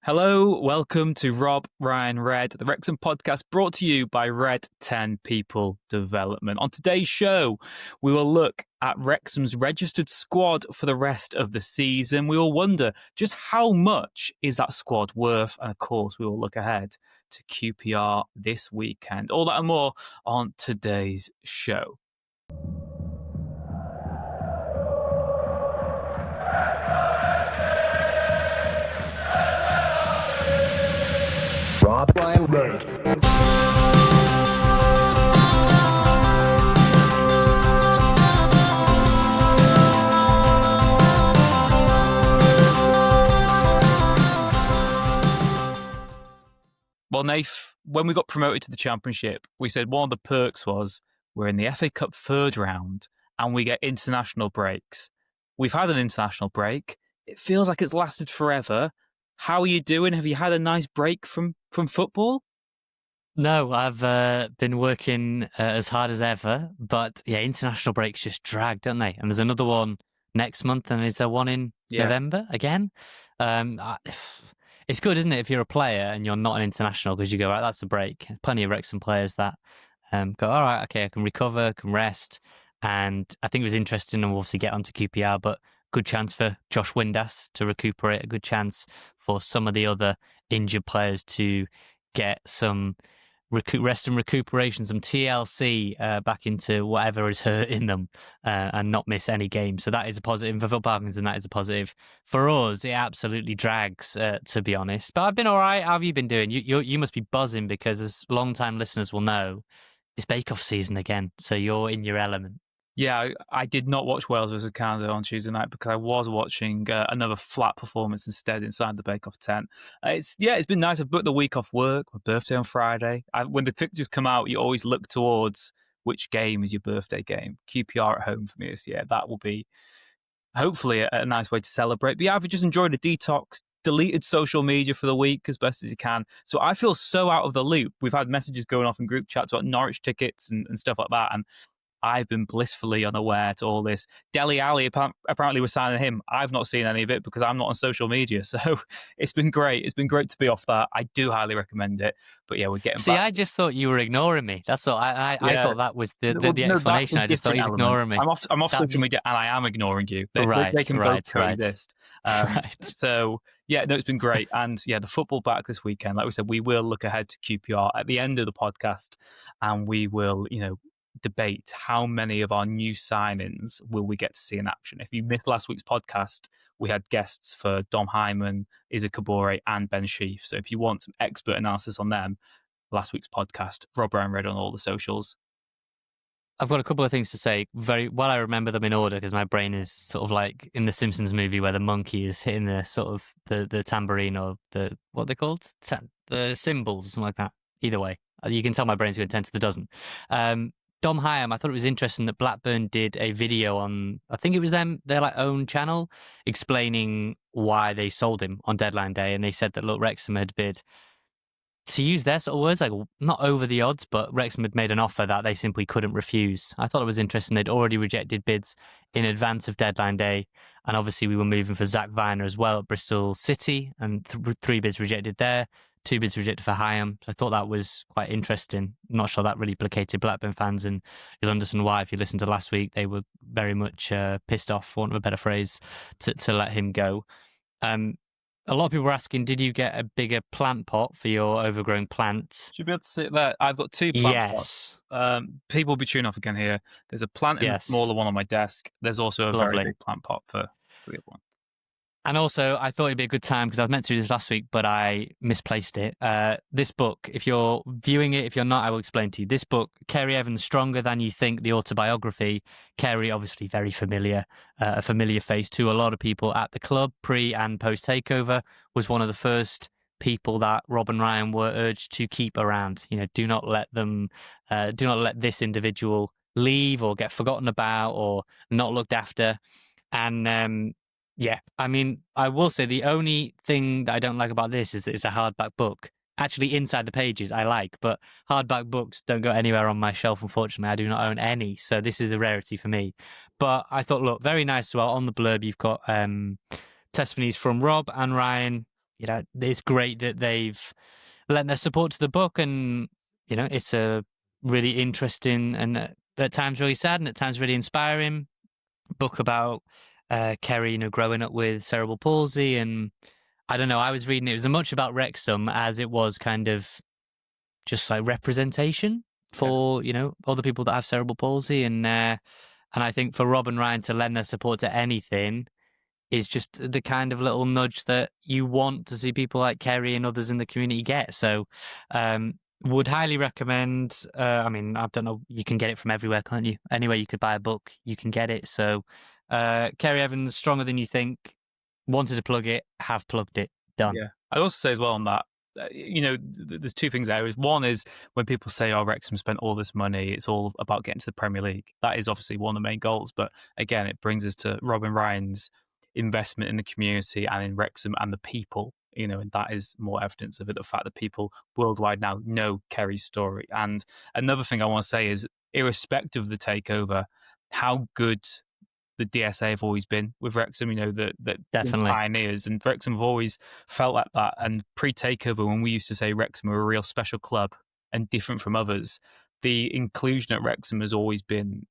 Hello, welcome to Rob, Ryan, Red, the Wrexham podcast brought to you by Red 10 People Development. On today's show, we will look at Wrexham's registered squad for the rest of the season. We will wonder just how much is that squad worth? And of course, we will look ahead to QPR this weekend. All that and more on today's show. Rob, Ryan, Red. Well, Nath, when we got promoted to the Championship, we said one of the perks was we're in the FA Cup third round and we get international breaks. We've had an international break. It feels like it's lasted forever. How are you doing? Have you had a nice break from football? No, I've been working as hard as ever, but yeah, international breaks just drag, don't they? And there's another one next month, and is there one in November again? It's good, isn't it, if you're a player and you're not an international, because you go, right, that's a break. Plenty of Wrexham players that go, all right, okay, I can recover, can rest. And I think it was interesting, and we'll obviously get onto QPR, but good chance for Josh Windass to recuperate, a good chance for some of the other injured players to get some rest and recuperation, some TLC back into whatever is hurting them and not miss any game. So that is a positive. For Phil Parkinson, that is a positive. For us, it absolutely drags, to be honest. But I've been all right. How have you been doing? You must be buzzing because, as long-time listeners will know, it's Bake-Off season again. So you're in your element. Yeah, I did not watch Wales versus Canada on Tuesday night because I was watching another flat performance instead inside the Bake-Off tent. It's been nice. I've booked the week off work, my birthday on Friday. When the pictures come out, you always look towards which game is your birthday game. QPR at home for me this year. That will be hopefully a nice way to celebrate. But yeah, I've just enjoyed a detox, deleted social media for the week as best as you can. So I feel so out of the loop. We've had messages going off in group chats about Norwich tickets and stuff like that. And I've been blissfully unaware to all this. Dele Alli apparently was signing him. I've not seen any of it because I'm not on social media. So it's been great. It's been great to be off that. I do highly recommend it. But yeah, we're getting back. I just thought you were ignoring me. That's all. I thought that was the explanation. I just thought he's ignoring me. I'm off social media and I am ignoring you. They can both coexist. So yeah, no, it's been great. And yeah, the football back this weekend. Like we said, we will look ahead to QPR at the end of the podcast and we will, debate how many of our new signings will we get to see in action. If you missed last week's podcast, we had guests for Dom Hyman, Isa Kabore and Ben Sheaf. So if you want some expert analysis on them, last week's podcast, Rob Brown Red on all the socials. I've got a couple of things to say. Very well, I remember them in order because my brain is sort of like in the Simpsons movie where the monkey is hitting the sort of the tambourine or what are they called? The cymbals or something like that. Either way, you can tell my brain's going 10 to the dozen. Dom Hyam, I thought it was interesting that Blackburn did a video on, I think it was their own channel, explaining why they sold him on deadline day. And they said that, look, Wrexham had bid, to use their sort of words, like not over the odds, but Wrexham had made an offer that they simply couldn't refuse. I thought it was interesting. They'd already rejected bids in advance of deadline day. And obviously we were moving for Zach Viner as well at Bristol City, and 3 bids rejected there. 2 bids rejected for Hyam. So I thought that was quite interesting. I'm not sure that really placated Blackburn fans, and you'll understand why if you listened to last week. They were very much pissed off, for want of a better phrase, to let him go. A lot of people were asking, did you get a bigger plant pot for your overgrown plants? Should be able to see that. I've got 2 plant pots. People will be tuning off again here. There's a plant and a smaller one on my desk. There's also a very big plant pot for the other one. And also, I thought it'd be a good time, because I was meant to do this last week, but I misplaced it. This book, if you're viewing it, if you're not, I will explain to you. This book, Kerry Evans, Stronger Than You Think, the autobiography. Kerry, obviously very familiar, a familiar face to a lot of people at the club, pre and post takeover, was one of the first people that Rob and Ryan were urged to keep around. Do not let this individual leave or get forgotten about or not looked after. And yeah, I mean, I will say the only thing that I don't like about this is that it's a hardback book. Actually, inside the pages I like, but hardback books don't go anywhere on my shelf, unfortunately. I do not own any, so this is a rarity for me. But I thought, look, very nice as well. On the blurb, you've got testimonies from Rob and Ryan, it's great that they've lent their support to the book, and it's a really interesting and at times really sad and at times really inspiring book about Kerry, growing up with cerebral palsy. And I don't know, I was reading it was as much about Wrexham as it was kind of just like representation Yeah. for other people that have cerebral palsy, and I think for Rob and Ryan to lend their support to anything is just the kind of little nudge that you want to see people like Kerry and others in the community get. So would highly recommend. I mean, I don't know, you can get it from everywhere, can't you? Anywhere you could buy a book, you can get it. So Kerry Evans, Stronger Than You Think. Wanted to plug it, have plugged it. Done. Yeah. I'd also say as well on that, there's two things there. One is when people say, "Oh, Wrexham spent all this money, it's all about getting to the Premier League." That is obviously one of the main goals. But again, it brings us to Robin Ryan's investment in the community and in Wrexham and the people. And that is more evidence of it. The fact that people worldwide now know Kerry's story. And another thing I want to say is, irrespective of the takeover, how good the DSA have always been with Wrexham, that Definitely pioneers, and Wrexham have always felt like that. And pre-takeover, when we used to say Wrexham were a real special club and different from others, the inclusion at Wrexham has always been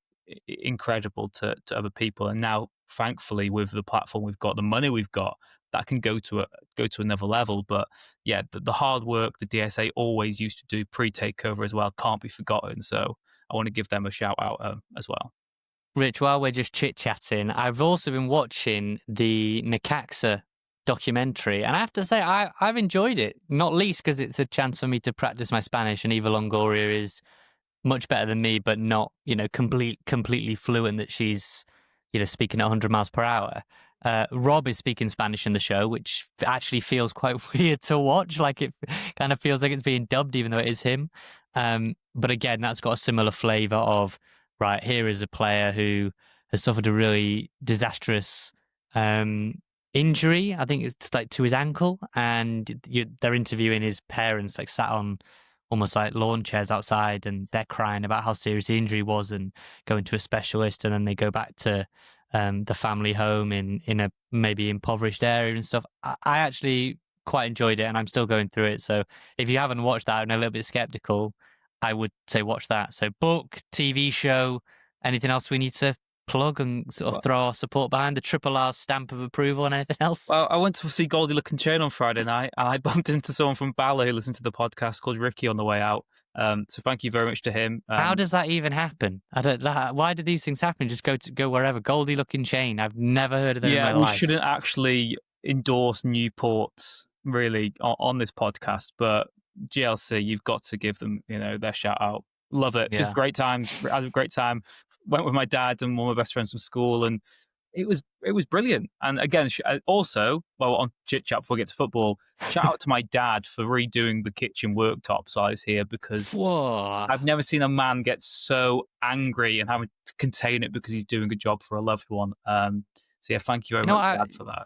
incredible to other people. And now, thankfully, with the platform we've got, the money we've got, that can go to another level. But yeah, the hard work the DSA always used to do pre-takeover as well can't be forgotten. So I want to give them a shout out as well. Rich, while we're just chit-chatting, I've also been watching the Necaxa documentary, and I have to say I've enjoyed it, not least because it's a chance for me to practice my Spanish, and Eva Longoria is much better than me, but not, completely fluent that she's, speaking at 100 miles per hour. Rob is speaking Spanish in the show, which actually feels quite weird to watch. Like, it kind of feels like it's being dubbed, even though it is him. But again, that's got a similar flavor of, right, here is a player who has suffered a really disastrous injury. I think it's like to his ankle, and they're interviewing his parents, like sat on almost like lawn chairs outside, and they're crying about how serious the injury was and going to a specialist. And then they go back to the family home in a maybe impoverished area and stuff. I actually quite enjoyed it, and I'm still going through it. So if you haven't watched that and are a little bit skeptical, I would say watch that. So book, TV show, anything else we need to plug and sort of throw our support behind, the Triple R stamp of approval, and anything else? Well, I went to see Goldie Looking Chain on Friday night, and I bumped into someone from Ballot who listened to the podcast called Ricky on the way out. So thank you very much to him. How does that even happen? Why do these things happen? Just go wherever. Goldie Looking Chain. I've never heard of them in my life. We shouldn't actually endorse Newports really on this podcast, but GLC, you've got to give them, their shout out. Love it. Yeah. Just great times. I had a great time. Went with my dad and one of my best friends from school, and it was brilliant. And again, also, on chit chat before we get to football, shout out to my dad for redoing the kitchen worktops while I was here, because I've never seen a man get so angry and having to contain it because he's doing a job for a loved one. So yeah, thank you very much, Dad, for that.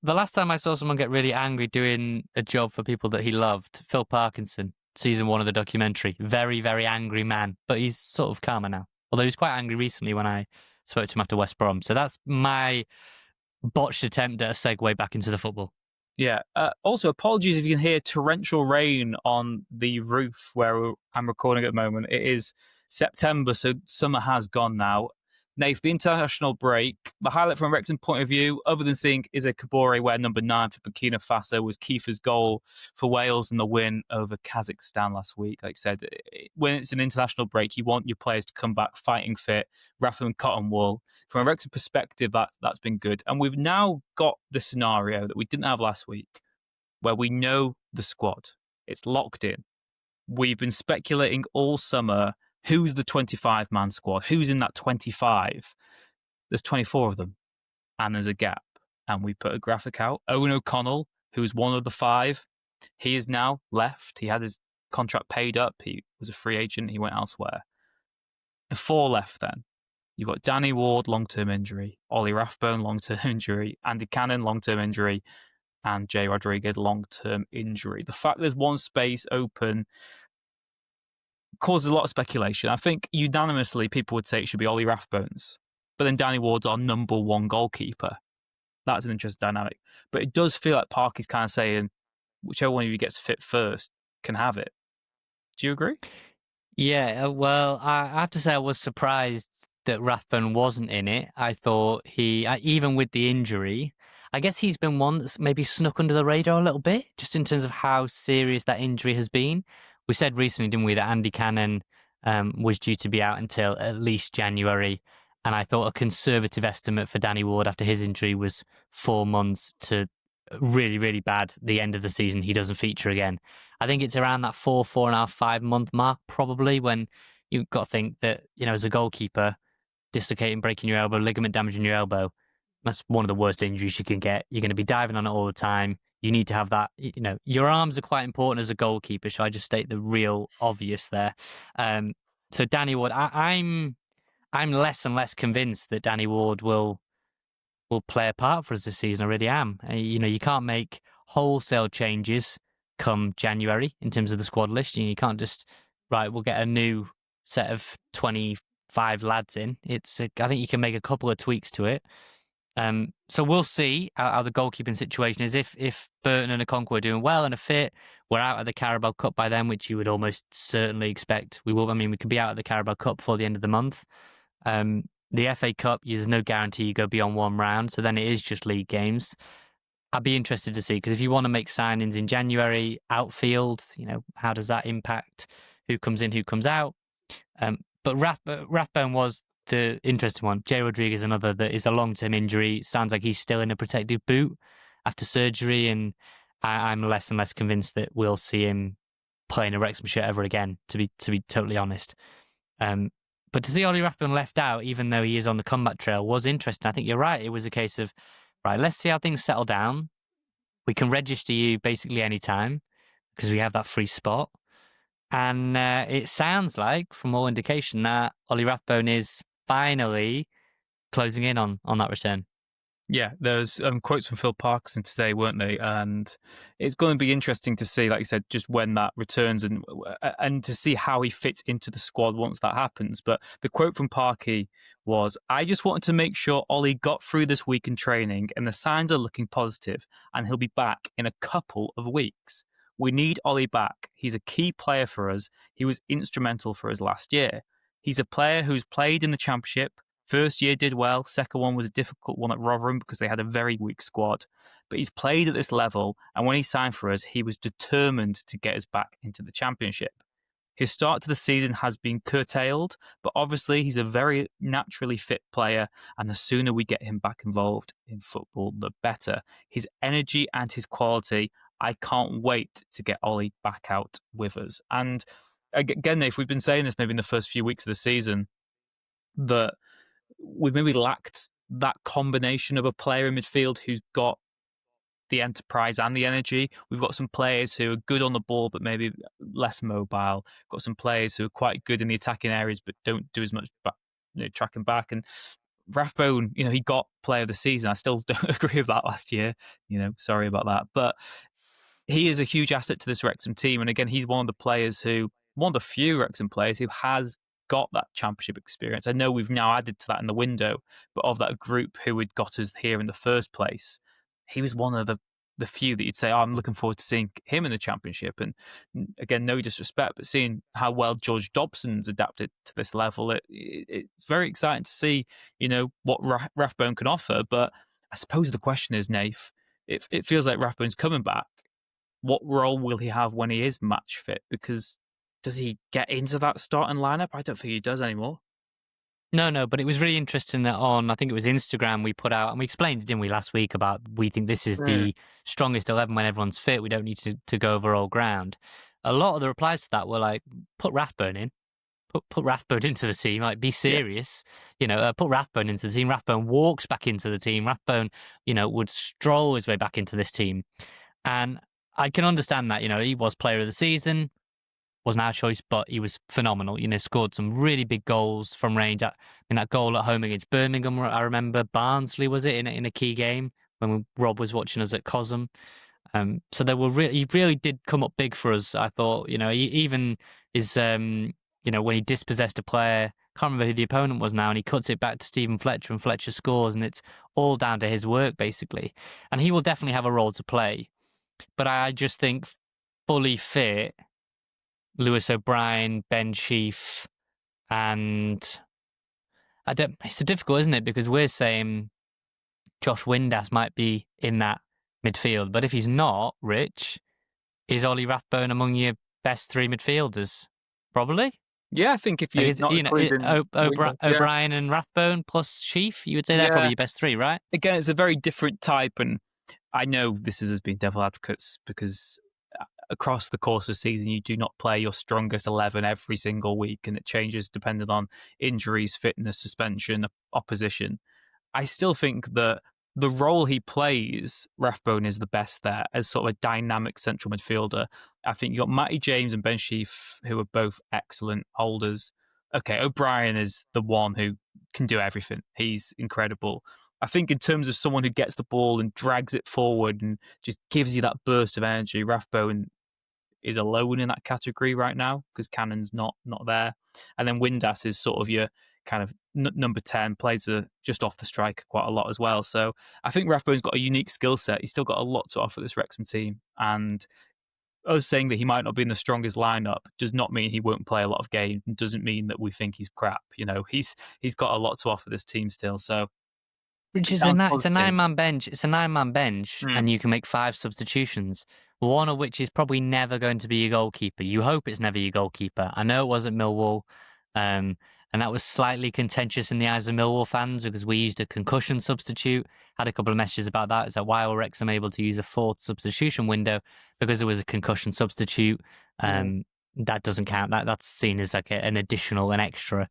The last time I saw someone get really angry doing a job for people that he loved, Phil Parkinson, season 1 of the documentary. Very, very angry man, but he's sort of calmer now. Although he was quite angry recently when I spoke to him after West Brom. So that's my botched attempt at a segue back into the football. Yeah. Also, apologies if you can hear torrential rain on the roof where I'm recording at the moment. It is September, so summer has gone now. Nath, the international break, the highlight from a Wrexham point of view, other than seeing Eze Kabore wear number 9 for Burkina Faso, was Kiefer's goal for Wales in the win over Kazakhstan last week. Like I said, when it's an international break, you want your players to come back fighting fit, rather than cotton wool. From a Wrexham perspective, that's been good. And we've now got the scenario that we didn't have last week, where we know the squad. It's locked in. We've been speculating all summer, who's the 25-man squad? Who's in that 25? There's 24 of them, and there's a gap. And we put a graphic out. Owen O'Connell, who was one of the 5, he is now left. He had his contract paid up. He was a free agent. He went elsewhere. The 4 left then. You've got Danny Ward, long-term injury. Ollie Rathbone, long-term injury. Andy Cannon, long-term injury. And Jay Rodriguez, long-term injury. The fact there's one space open causes a lot of speculation. I think unanimously people would say it should be Ollie Rathbone's, but then Danny Ward's our number 1 goalkeeper. That's an interesting dynamic. But it does feel like Parky's kind of saying, whichever one of you gets fit first can have it. Do you agree? Yeah, well, I have to say I was surprised that Rathbone wasn't in it. I thought even with the injury, I guess he's been one that's maybe snuck under the radar a little bit, just in terms of how serious that injury has been. We said recently, didn't we, that Andy Cannon was due to be out until at least January. And I thought a conservative estimate for Danny Ward after his injury was 4 months to really, really bad. The end of the season, he doesn't feature again. I think it's around that 4.5, 5 month mark, probably, when you've got to think that, as a goalkeeper, dislocating, breaking your elbow, ligament damaging your elbow, that's one of the worst injuries you can get. You're going to be diving on it all the time. You need to have that, your arms are quite important as a goalkeeper. So I just state the real obvious there. So Danny Ward, I'm less and less convinced that Danny Ward will play a part for us this season. I really am. You can't make wholesale changes come January in terms of the squad list. You can't just, right, we'll get a new set of 25 lads in. I think you can make a couple of tweaks to it. So we'll see how the goalkeeping situation is. If Burton and Okonkwo are doing well and are fit, we're out of the Carabao Cup by then, which you would almost certainly expect we will. I mean, we could be out of the Carabao Cup before the end of the month. The FA Cup, there's no guarantee you go beyond one round, so then it is just league games. I'd be interested to see, because if you want to make signings in January, outfield, how does that impact who comes in, who comes out? But Rathbone was the interesting one. Jay Rodriguez, another that is a long-term injury. Sounds like he's still in a protective boot after surgery, and I'm less and less convinced that we'll see him playing a Wrexham shirt ever again, to be totally honest. But to see Ollie Rathbone left out, even though he is on the comeback trail, was interesting. I think you're right. It was a case of, right, let's see how things settle down. We can register you basically any time because we have that free spot. And it sounds like, from all indication, that Ollie Rathbone is finally closing in on that return. Yeah, there's quotes from Phil Parkinson today, weren't they? And it's going to be interesting to see, like you said, just when that returns and to see how he fits into the squad once that happens. But the quote from Parky was, "I just wanted to make sure Ollie got through this week in training, and the signs are looking positive, and he'll be back in a couple of weeks. We need Ollie back. He's a key player for us. He was instrumental for us last year. He's a player who's played in the Championship. First year did well. Second one was a difficult one at Rotherham because they had a very weak squad. But he's played at this level, and when he signed for us, he was determined to get us back into the Championship. His start to the season has been curtailed, but obviously he's a very naturally fit player, and the sooner we get him back involved in football, the better. His energy and his quality, I can't wait to get Ollie back out with us." And again, if we've been saying this maybe in the first few weeks of the season, that we've maybe lacked that combination of a player in midfield who's got the enterprise and the energy. We've got some players who are good on the ball, but maybe less mobile. Got some players who are quite good in the attacking areas, but don't do as much tracking back. And Rathbone, he got player of the season. I still don't agree with that last year. Sorry about that. But he is a huge asset to this Wrexham team. And again, he's one of the few Wrexham players who has got that Championship experience. I know we've now added to that in the window, but of that group who had got us here in the first place, he was one of the few that you'd say, I'm looking forward to seeing him in the Championship. And again, no disrespect, but seeing how well George Dobson's adapted to this level, it's very exciting to see, what Rathbone can offer. But I suppose the question is, Nath, it feels like Rathbone's coming back. What role will he have when he is match fit? Because does he get into that starting lineup? I don't think he does anymore. No, but it was really interesting that on, I think it was Instagram, we put out, and we explained, didn't we, last week, about we think this is the strongest 11 when everyone's fit. We don't need to go over old ground. A lot of the replies to that were like, put Rathbone in. Put Rathbone into the team. Like, be serious. Yeah. Put Rathbone into the team. Rathbone walks back into the team. Rathbone, would stroll his way back into this team. And I can understand that. He was player of the season. Wasn't our choice, but he was phenomenal. Scored some really big goals from range. In that goal at home against Birmingham, I remember Barnsley, was it, in a key game when Rob was watching us at Cosm. So he really did come up big for us. I thought, he even is, when he dispossessed a player, can't remember who the opponent was now, and he cuts it back to Stephen Fletcher, and Fletcher scores, and it's all down to his work, basically. And he will definitely have a role to play. But I just think fully fit Lewis O'Brien, Ben Sheaf, and it's difficult, isn't it? Because we're saying Josh Windass might be in that midfield, but if he's not, Rich, is Ollie Rathbone among your best three midfielders? Probably. Yeah, I think if Like you're not including Windass, yeah, O'Brien and Rathbone plus Sheaf, you would say they're probably yeah. your best three, right? Again, it's a very different type, and I know this is as being devil advocates because across the course of the season, you do not play your strongest 11 every single week, and it changes depending on injuries, fitness, suspension, opposition. I still think that the role he plays, Rathbone is the best there as sort of a dynamic central midfielder. I think you got Matty James and Ben Sheaf, who are both excellent holders. Okay, O'Brien is the one who can do everything. He's incredible. I think in terms of someone who gets the ball and drags it forward and just gives you that burst of energy, Rathbone is alone in that category right now because Cannon's not there. And then Windass is sort of your kind of number 10, plays just off the striker quite a lot as well. So I think Rathbone's got a unique skill set. He's still got a lot to offer this Wrexham team. And us saying that he might not be in the strongest lineup does not mean he won't play a lot of games, and doesn't mean that we think he's crap. He's got a lot to offer this team still. So Which is it's a 9-man bench. It's a 9-man bench, and you can make 5 substitutions. One of which is probably never going to be your goalkeeper. You hope it's never your goalkeeper. I know it wasn't Millwall, and that was slightly contentious in the eyes of Millwall fans because we used a concussion substitute. Had a couple of messages about that. It's like, why were Wrexham able to use a 4th substitution window? Because it was a concussion substitute. That doesn't count. That's seen as like an additional, an extra.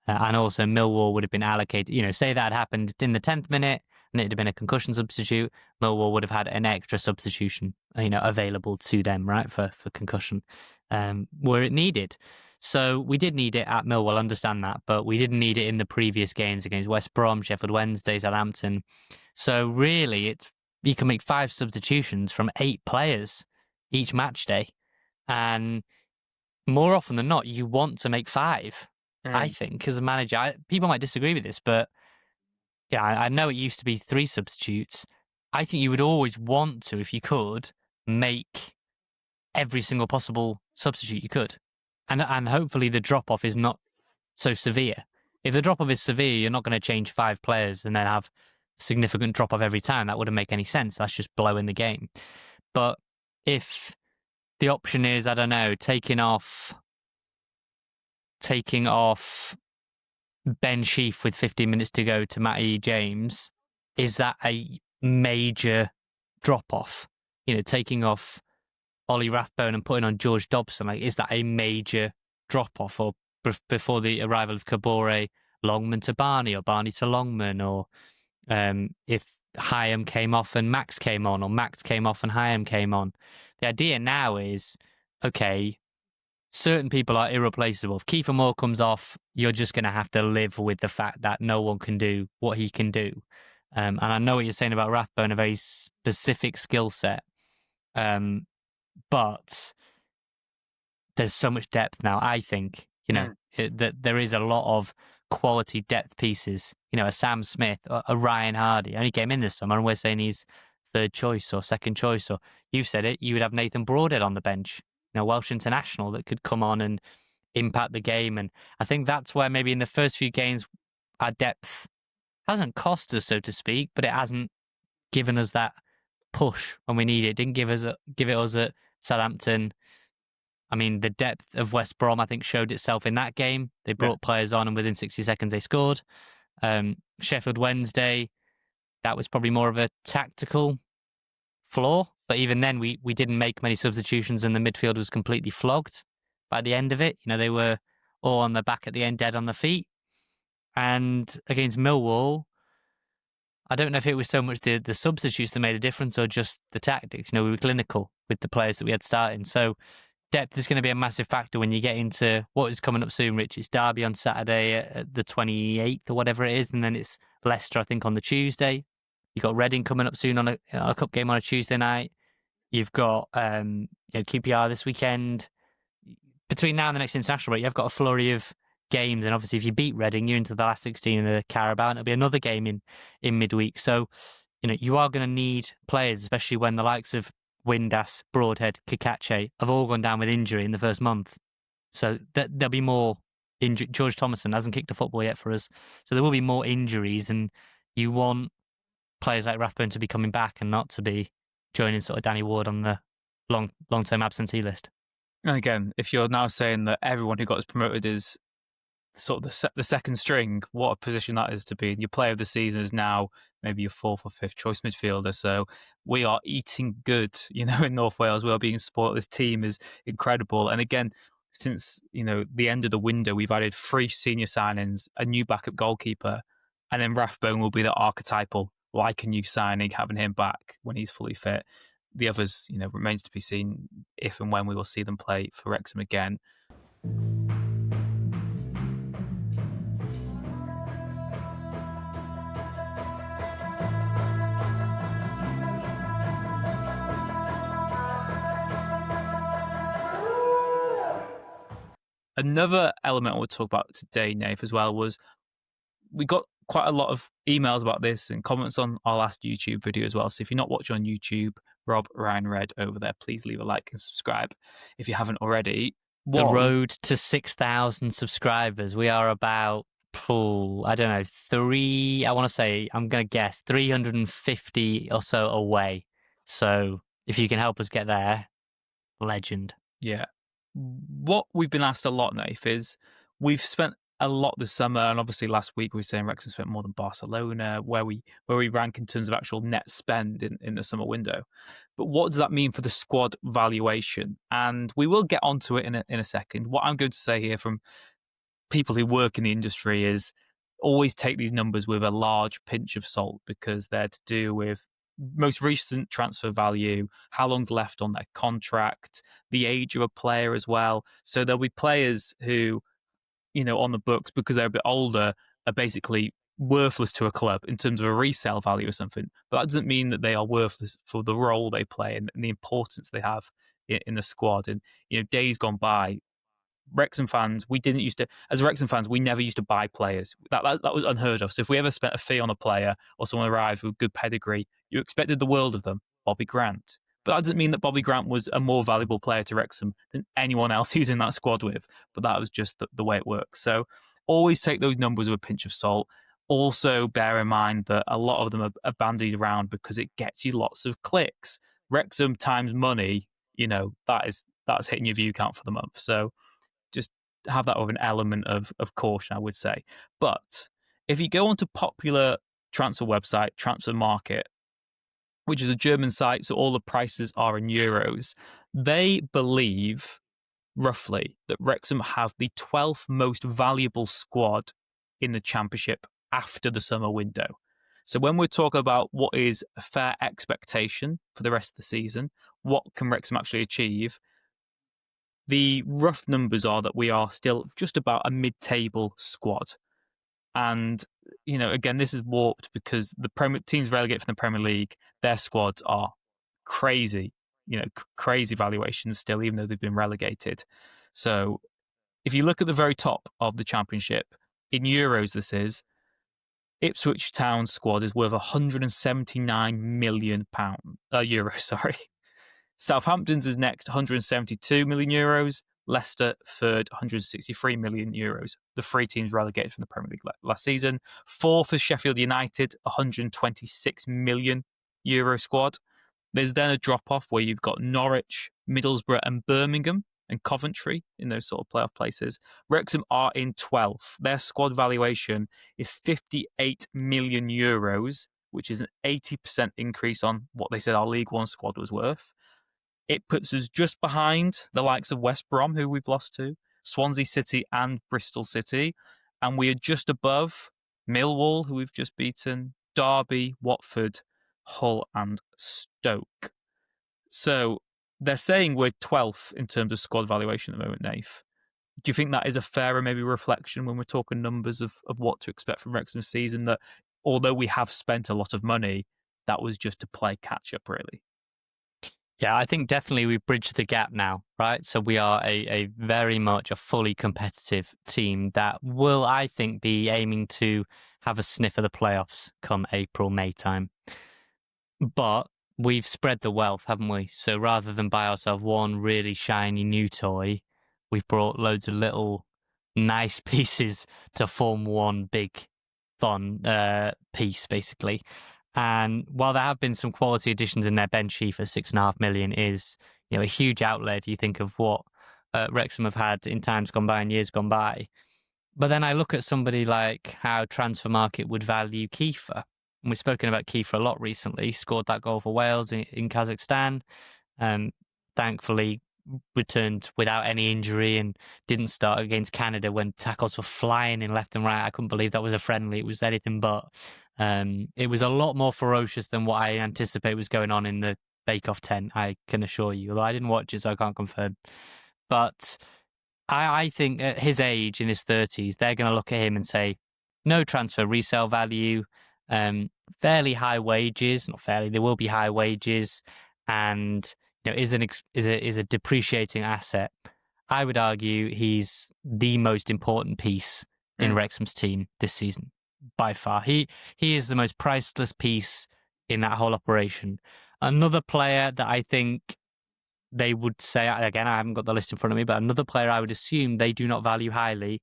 And also Millwall would have been allocated, say that had happened in the 10th minute and it had been a concussion substitute, Millwall would have had an extra substitution, available to them, right, for concussion, where it needed. So we did need it at Millwall, understand that, but we didn't need it in the previous games against West Brom, Sheffield Wednesday, Southampton. So really, you can make 5 substitutions from 8 players each match day. And more often than not, you want to make 5. I think, as a manager, people might disagree with this, but yeah, I know it used to be 3 substitutes. I think you would always want to, if you could, make every single possible substitute you could. And hopefully the drop-off is not so severe. If the drop-off is severe, you're not going to change 5 players and then have significant drop-off every time. That wouldn't make any sense. That's just blowing the game. But if the option is, I don't know, taking off Ben Sheaf with 15 minutes to go to Matty James, is that a major drop-off? Taking off Ollie Rathbone and putting on George Dobson, is that a major drop-off? Or before the arrival of Kabore, Longman to Barney, or Barney to Longman, or if Hyam came off and Max came on, or Max came off and Hyam came on. The idea now is, okay, certain people are irreplaceable. If Kiefer Moore comes off, you're just going to have to live with the fact that no one can do what he can do. And I know what you're saying about Rathbone, a very specific skill set. But there's so much depth now, I think, that there is a lot of quality depth pieces. A Sam Smith, a Ryan Hardy, only came in this summer, and we're saying he's 3rd choice or 2nd choice. Or you've said it, you would have Nathan Broadhead on the bench. Welsh international that could come on and impact the game. And I think that's where maybe in the first few games, our depth hasn't cost us, so to speak, but it hasn't given us that push when we need it. It didn't give it us at Southampton. I mean, the depth of West Brom, I think, showed itself in that game. They brought players on and within 60 seconds they scored. Sheffield Wednesday, that was probably more of a tactical flaw. But even then, we didn't make many substitutions and the midfield was completely flogged by the end of it. They were all on the back at the end, dead on the feet. And against Millwall, I don't know if it was so much the substitutes that made a difference or just the tactics. We were clinical with the players that we had starting. So depth is going to be a massive factor when you get into what is coming up soon, Rich. It's Derby on Saturday at the 28th or whatever it is. And then it's Leicester, I think, on the Tuesday. You've got Reading coming up soon on a cup game on a Tuesday night. You've got QPR this weekend. Between now and the next international break, you've got a flurry of games. And obviously, if you beat Reading, you're into the last 16 in the Carabao, and it'll be another game in midweek. So, you are going to need players, especially when the likes of Windass, Broadhead, Kikache have all gone down with injury in the first month. So there'll be more injury. George Thomason hasn't kicked a football yet for us. So there will be more injuries, and you want players like Rathbone to be coming back and not to be joining sort of Danny Ward on the long-term absentee list. And again, if you're now saying that everyone who got us promoted is sort of the second string, what a position that is to be. Your player of the season is now maybe your fourth or fifth choice midfielder. So we are eating good, in North Wales. We are being spoiled. This team is incredible. And again, since, the end of the window, we've added 3 senior signings, a new backup goalkeeper, and then Rathbone will be the archetypal, like a new signing, having him back when he's fully fit. The others, remains to be seen if and when we will see them play for Wrexham again. Another element I would talk about today, Nath, as well, was we got quite a lot of emails about this and comments on our last YouTube video as well. So if you're not watching on YouTube, Rob Ryan Red over there, please leave a like and subscribe if you haven't already. The road to 6,000 subscribers. We are about, I don't know, I'm going to guess 350 or so away. So if you can help us get there, legend. Yeah. What we've been asked a lot, Nath, is we've spent a lot this summer, and obviously last week we were saying Wrexham spent more than Barcelona, where we rank in terms of actual net spend in the summer window. But what does that mean for the squad valuation? And we will get onto it in a second. What I'm going to say here from people who work in the industry is always take these numbers with a large pinch of salt, because they're to do with most recent transfer value, how long's left on their contract, the age of a player as well. So there'll be players who, on the books, because they're a bit older, are basically worthless to a club in terms of a resale value or something. But that doesn't mean that they are worthless for the role they play and the importance they have in the squad. And, days gone by, Wrexham fans, we never used to buy players. That was unheard of. So if we ever spent a fee on a player or someone arrived with good pedigree, you expected the world of them. Bobby Grant. But that doesn't mean that Bobby Grant was a more valuable player to Wrexham than anyone else who's in that squad with. But that was just the way it works. So always take those numbers with a pinch of salt. Also bear in mind that a lot of them are bandied around because it gets you lots of clicks. Wrexham times money, that's hitting your view count for the month. So just have that with an element of caution, I would say. But if you go onto popular transfer website, Transfer Market, which is a German site, so all the prices are in euros, they believe roughly that Wrexham have the 12th most valuable squad in the Championship after the summer window. So when we're talking about what is a fair expectation for the rest of the season, what can Wrexham actually achieve, the rough numbers are that we are still just about a mid-table squad. And, again, this is warped because the teams relegated from the Premier League, their squads are crazy, crazy valuations still, even though they've been relegated. So if you look at the very top of the Championship, in euros this is, Ipswich Town's squad is worth £179 million. Southampton's is next, €172 million. Leicester third, €163 million. The 3 teams relegated from the Premier League last season. Fourth is Sheffield United, €126 million squad. There's then a drop-off where you've got Norwich, Middlesbrough and Birmingham and Coventry in those sort of playoff places. Wrexham are in 12th. Their squad valuation is €58 million, which is an 80% increase on what they said our League One squad was worth. It puts us just behind the likes of West Brom, who we've lost to, Swansea City and Bristol City. And we are just above Millwall, who we've just beaten, Derby, Watford, Hull and Stoke. So they're saying we're 12th in terms of squad valuation at the moment, Nath. Do you think that is a fairer maybe reflection when we're talking numbers of what to expect from Wrexham's season, that although we have spent a lot of money, that was just to play catch-up, really? Yeah, I think definitely we've bridged the gap now, right? So we are a very much a fully competitive team that will, I think, be aiming to have a sniff of the playoffs come April, May time. But we've spread the wealth, haven't we? So rather than buy ourselves one really shiny new toy, we've brought loads of little nice pieces to form one big fun piece, basically. And while there have been some quality additions in their bench sheet for 6.5 million is, a huge outlay if you think of what Wrexham have had in times gone by and years gone by. But then I look at somebody like how Transfer Market would value Kiefer. And we've spoken about Kiefer a lot recently. He scored that goal for Wales in Kazakhstan. Thankfully, returned without any injury and didn't start against Canada when tackles were flying in left and right. I couldn't believe that was a friendly. It was anything but. It was a lot more ferocious than what I anticipate was going on in the Bake Off tent, I can assure you. Although I didn't watch it, so I can't confirm. But I think at his age, in his 30s, they're going to look at him and say, no transfer resale value, fairly high wages, not fairly, there will be high wages, and is a depreciating asset. I would argue he's the most important piece in Wrexham's team this season, by far. He is the most priceless piece in that whole operation. Another player that I think they would say, again, I haven't got the list in front of me, but another player I would assume they do not value highly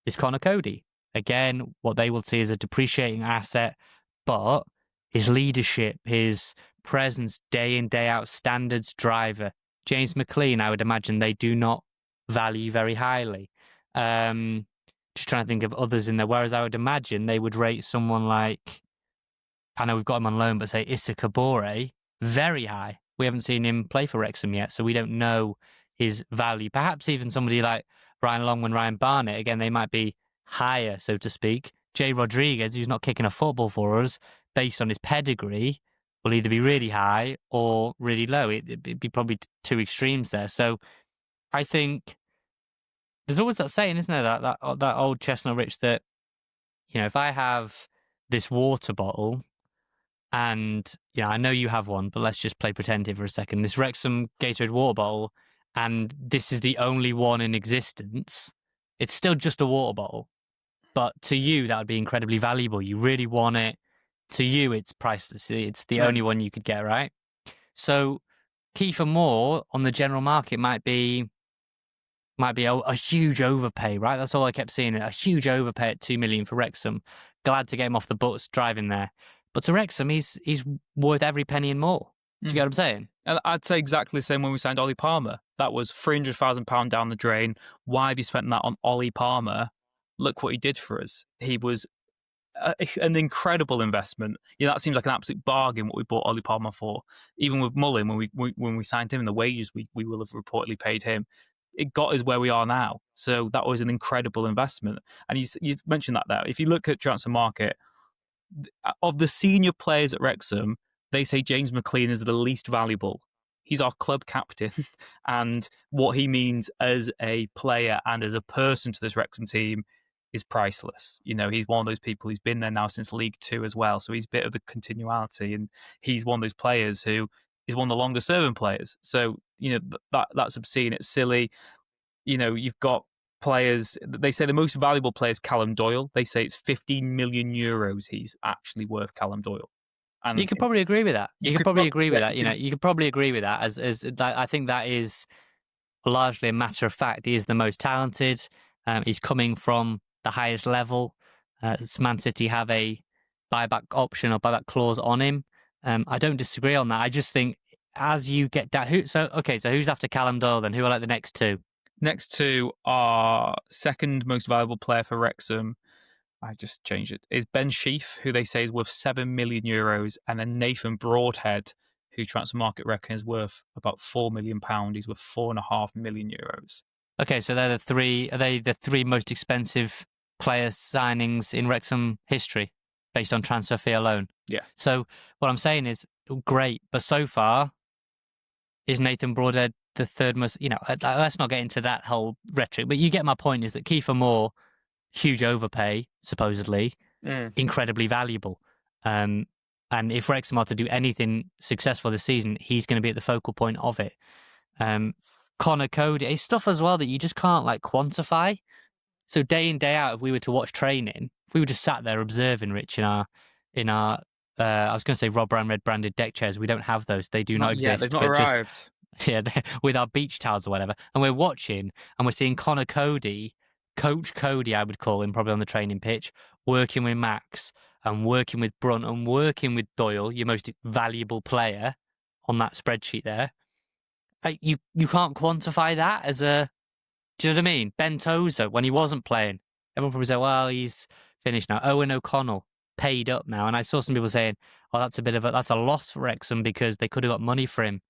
is Connor Cody. Again, what they will see is a depreciating asset, but his leadership, his presence day in, day out, standards driver. James McLean, I would imagine they do not value very highly. Just trying to think of others in there, whereas I would imagine they would rate someone like, I know we've got him on loan, but say Issa Kabore very high. We haven't seen him play for Wrexham yet, so we don't know his value. Perhaps even somebody like Ryan Longman, Ryan Barnett, again, they might be higher, so to speak. Jay Rodriguez, who's not kicking a football for us, based on his pedigree, will either be really high or really low. It'd be probably two extremes there. So I think there's always that saying, isn't there, that old chestnut Rich, that, if I have this water bottle, and I know you have one, but let's just play pretend here for a second. This Wrexham Gatorade water bottle, and this is the only one in existence. It's still just a water bottle, but to you that would be incredibly valuable. You really want it. To you, it's priceless. It's the only one you could get, right? So Kiefer Moore on the general market might be a huge overpay, right? That's all I kept seeing. A huge overpay at 2 million for Wrexham. Glad to get him off the bus driving there. But to Wrexham, he's worth every penny and more. Do you get what I'm saying? I'd say exactly the same when we signed Ollie Palmer. That was £300,000 down the drain. Why have you spent that on Ollie Palmer? Look what he did for us. He was an incredible investment. That seems like an absolute bargain what we bought Ollie Palmer for. Even with Mullin, when we signed him and the wages we will have reportedly paid him, it got us where we are now. So that was an incredible investment. And you mentioned that there. If you look at Transfer Market, of the senior players at Wrexham, they say James McLean is the least valuable. He's our club captain, and what he means as a player and as a person to this Wrexham team is priceless. He's one of those people who's been there now since League Two as well, so he's a bit of the continuality, and he's one of those players who is one of the longer serving players. So that's obscene. It's silly. You've got players, they say the most valuable player is Callum Doyle. They say it's 15 million euros he's actually worth, Callum Doyle. And you could probably agree with that. You could probably agree with that. You could probably agree with that. As that, I think that is largely a matter of fact. He is the most talented. He's coming from the highest level. Man City have a buyback option or buyback clause on him. I don't disagree on that. I just think as you get down, so who's after Callum Doyle then? Who are like the next two? Next two are second most valuable player for Wrexham. I just changed it. Is Ben Sheaf, who they say is worth 7 million euros, and then Nathan Broadhead, who Transfer Market reckon is worth about £4 million. He's worth 4.5 million euros. Okay, so they're the three. Are they the three most expensive player signings in Wrexham history, based on transfer fee alone? Yeah. So what I'm saying is, great, but so far, is Nathan Broadhead the third most? Let's not get into that whole rhetoric, but you get my point. Is that Kiefer Moore, huge overpay, supposedly, incredibly valuable. And if Wrexham are to do anything successful this season, he's going to be at the focal point of it. Connor Cody, it's stuff as well that you just can't quantify. So day in, day out, if we were to watch training, if we were just sat there observing Rich in our I was going to say Rob Brown red branded deck chairs. We don't have those. They do not Not yet. They've exist. not But just arrived. yeah, with our beach towels or whatever. And we're watching and we're seeing Connor Cody, Coach Cody, I would call him, probably on the training pitch, working with Max and working with Brunt and working with Doyle, your most valuable player on that spreadsheet there. You can't quantify that as a, do you know what I mean? Ben Tozer, when he wasn't playing, everyone probably said, well, he's finished now. Owen O'Connell, paid up now. And I saw some people saying, oh, that's a loss for Wrexham because they could have got money for him.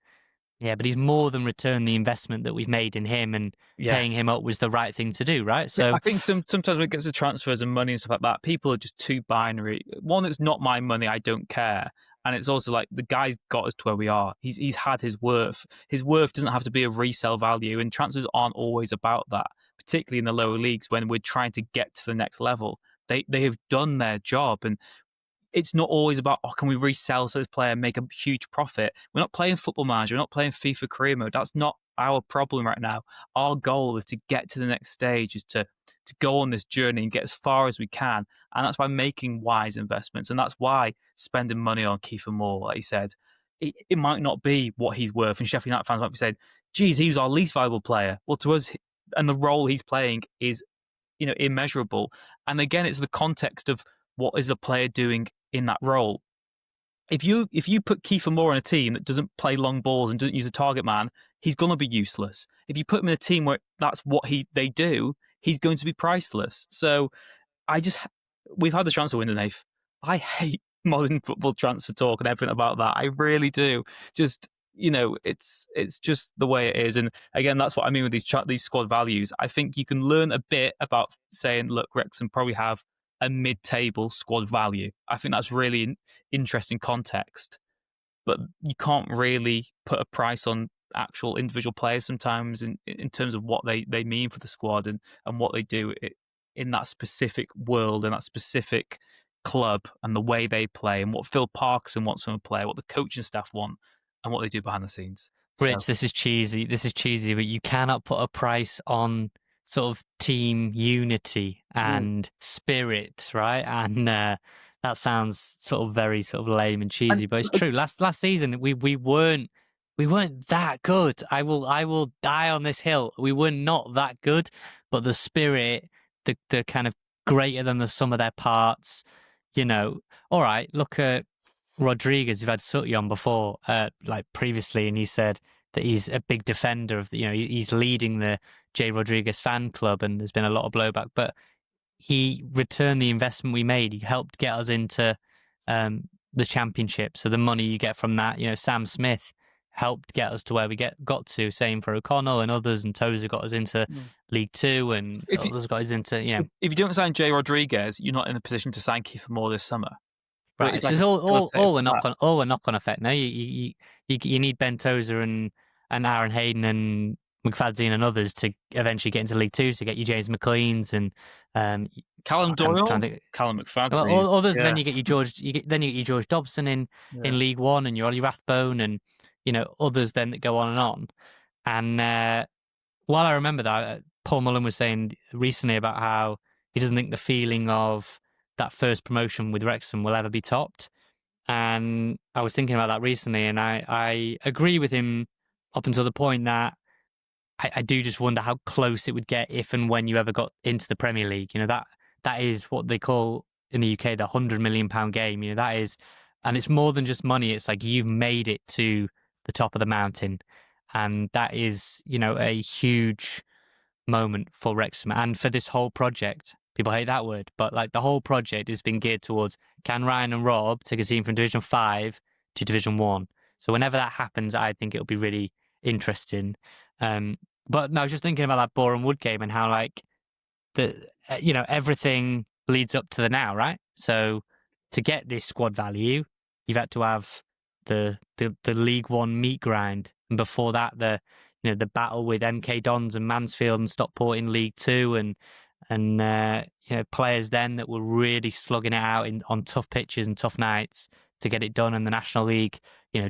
Yeah, but he's more than returned the investment that we've made in him, and paying him up was the right thing to do, right? So I think sometimes when it gets to transfers and money and stuff like that, people are just too binary. One, it's not my money, I don't care. And it's also like the guy's got us to where we are. He's had his worth. His worth doesn't have to be a resale value, and transfers aren't always about that, particularly in the lower leagues when we're trying to get to the next level. They have done their job, and it's not always about, oh, can we resell this player and make a huge profit? We're not playing Football Manager. We're not playing FIFA Career Mode. That's not our problem right now. Our goal is to get to the next stage, is to go on this journey and get as far as we can. And that's by making wise investments. And that's why spending money on Kiefer Moore, like you said, it might not be what he's worth. And Sheffield United fans might be saying, geez, he was our least valuable player. Well, to us, and the role he's playing is, immeasurable. And again, it's the context of what is the player doing in that role. If you put Kiefer Moore in a team that doesn't play long balls and doesn't use a target man, he's going to be useless. If you put him in a team where that's what they do, he's going to be priceless. So we've had the transfer window, Nath. I hate modern football transfer talk and everything about that. I really do. Just, it's just the way it is. And again, that's what I mean with these squad values. I think you can learn a bit about saying, look, Wrexham probably have a mid-table squad value. I think that's really an interesting context, but you can't really put a price on actual individual players sometimes in terms of what they mean for the squad and what they do in that specific world and that specific club and the way they play and what Phil Parkinson wants from a player, what the coaching staff want and what they do behind the scenes. Rich, this is cheesy, but you cannot put a price on sort of team unity and spirit, right? And that sounds sort of very sort of lame and cheesy, but it's true. Last season we weren't that good. I will die on this hill. We were not that good, but the spirit, the kind of greater than the sum of their parts, all right, look at Rodriguez. You've had Sutty on before, like previously, and he said that he's a big defender of, he's leading the J. Rodriguez fan club, and there's been a lot of blowback, but he returned the investment we made. He helped get us into the championship. So the money you get from that, Sam Smith helped get us to where we got to. Same for O'Connell and others, and Tozer got us into League Two, and others got us into, If you don't sign J. Rodriguez, you're not in a position to sign Kiefer Moore this summer. Right, it's all a knock-on effect. No, you need Ben Tozer and Aaron Hayden and McFadzean and others to eventually get into League Two, to get you James McLean's and Callum Doyle, Callum McFadzean. Well, others, then you get your George Dobson in League One, and your Ollie Rathbone, and others then that go on. And while I remember that, Paul Mullen was saying recently about how he doesn't think the feeling of that first promotion with Wrexham will ever be topped. And I was thinking about that recently, and I agree with him up until the point that I do just wonder how close it would get if and when you ever got into the Premier League. That is what they call in the UK the £100 million game. That is, and it's more than just money. It's like you've made it to the top of the mountain, and that is, a huge moment for Wrexham and for this whole project. People hate that word, but like the whole project has been geared towards, can Ryan and Rob take a team from Division 5 to Division 1? So whenever that happens, I think it'll be really interesting. But no, I was just thinking about that Boreham Wood game and how like everything leads up to the now, right? So to get this squad value, you've had to have the League One meat grind, and before that the battle with MK Dons and Mansfield and Stockport in League Two, and players then that were really slugging it out on tough pitches and tough nights to get it done in the National League.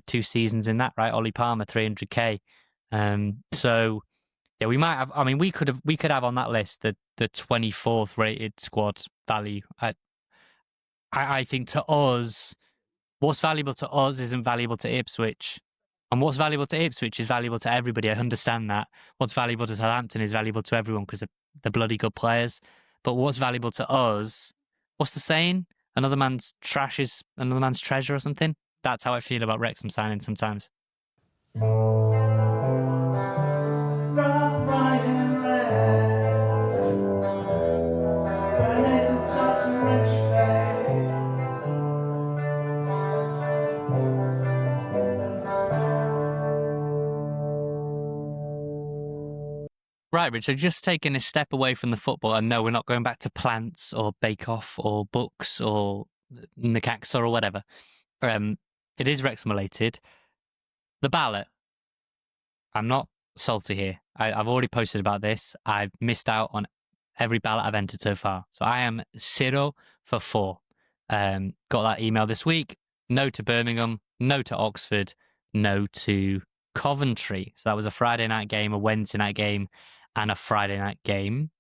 2 seasons in that, right? Ollie Palmer, 300k. So yeah, we might have. I mean, we could have on that list the 24th rated squad value. I think to us, what's valuable to us isn't valuable to Ipswich. And what's valuable to Ipswich is valuable to everybody. I understand that. What's valuable to Southampton is valuable to everyone because they're bloody good players. But what's valuable to us, what's the saying? Another man's trash is another man's treasure or something? That's how I feel about Wrexham signing sometimes. Right, Richard, just taking a step away from the football, and no, we're not going back to plants or bake-off or books or Necaxa or whatever. It is Wrexham related. The ballot. I'm not salty here. I've already posted about this. I've missed out on every ballot I've entered so far. So I am 0 for 4. Got that email this week. No to Birmingham, no to Oxford, no to Coventry. So that was a Friday night game, a Wednesday night game, and a Friday night game.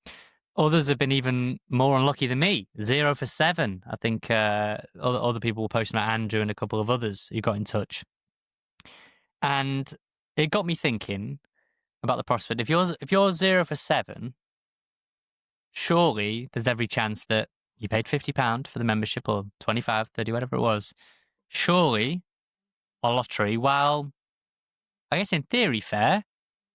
Others have been even more unlucky than me. 0 for 7. I think other people were posting about Andrew and a couple of others who got in touch. And it got me thinking about the prospect. If you're 0 for 7, surely there's every chance that you paid £50 for the membership, or 25, 30, whatever it was. Surely a lottery, while I guess in theory fair,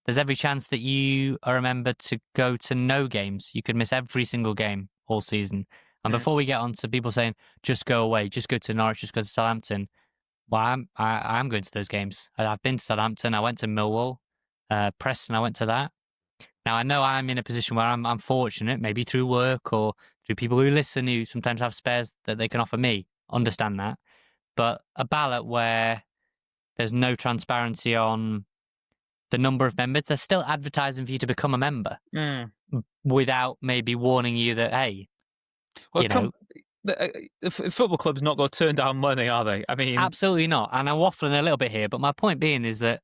there's every chance that you are remembered to go to no games. You could miss every single game all season. And before we get on to people saying, just go away, just go to Norwich, just go to Southampton, well, I'm going to those games. I've been to Southampton. I went to Millwall. Preston, I went to that. Now, I know I'm in a position where I'm fortunate, maybe through work or through people who listen who sometimes have spares that they can offer me. Understand that. But a ballot where there's no transparency on the number of members, they're still advertising for you to become a member without maybe warning you that, hey, well, football clubs not going to turn down money, are they? I mean, absolutely not. And I'm waffling a little bit here, but my point being is that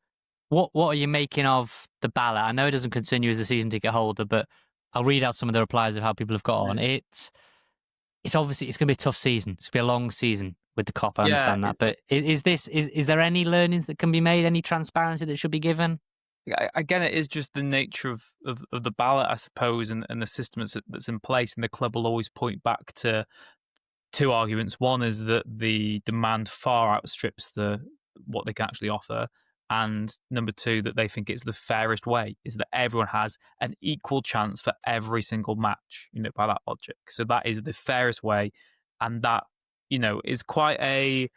what are you making of the ballot? I know it doesn't concern you as a season ticket holder, but I'll read out some of the replies of how people have got on. It's obviously it's going to be a tough season. It's going to be a long season with the COP. I understand that, but is there any learnings that can be made? Any transparency that should be given? Again, it is just the nature of the ballot, I suppose, and the system that's in place. And the club will always point back to two arguments. One is that the demand far outstrips what they can actually offer. And number two, that they think it's the fairest way, is that everyone has an equal chance for every single match, by that logic. So that is the fairest way. And that, is quite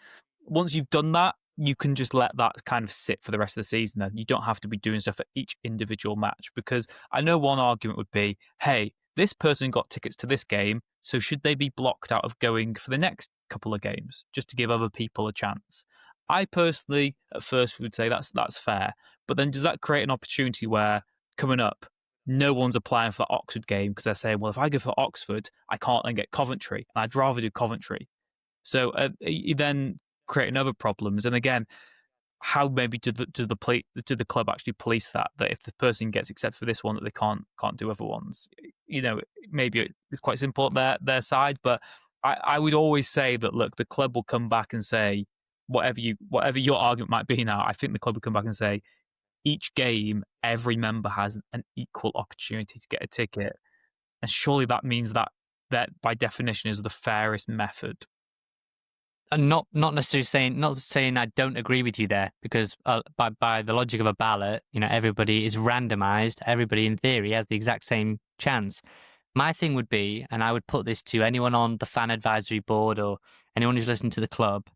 once you've done that, you can just let that kind of sit for the rest of the season. Then you don't have to be doing stuff for each individual match, because I know one argument would be, hey, this person got tickets to this game, so should they be blocked out of going for the next couple of games just to give other people a chance? I personally, at first, would say that's fair. But then does that create an opportunity where, coming up, no one's applying for the Oxford game because they're saying, well, if I go for Oxford, I can't then get Coventry, and I'd rather do Coventry. So you then create another problems. And again, how maybe do the club actually police that if the person gets accepted for this one, that they can't do other ones? Maybe it's quite simple at their side, but I would always say that, look, the club will come back and say, whatever your argument might be now, I think the club will come back and say, each game, every member has an equal opportunity to get a ticket. And surely that means that by definition is the fairest method. And not necessarily saying I don't agree with you there, because by the logic of a ballot, everybody is randomized. Everybody in theory has the exact same chance. My thing would be, and I would put this to anyone on the fan advisory board or anyone who's listening to the club,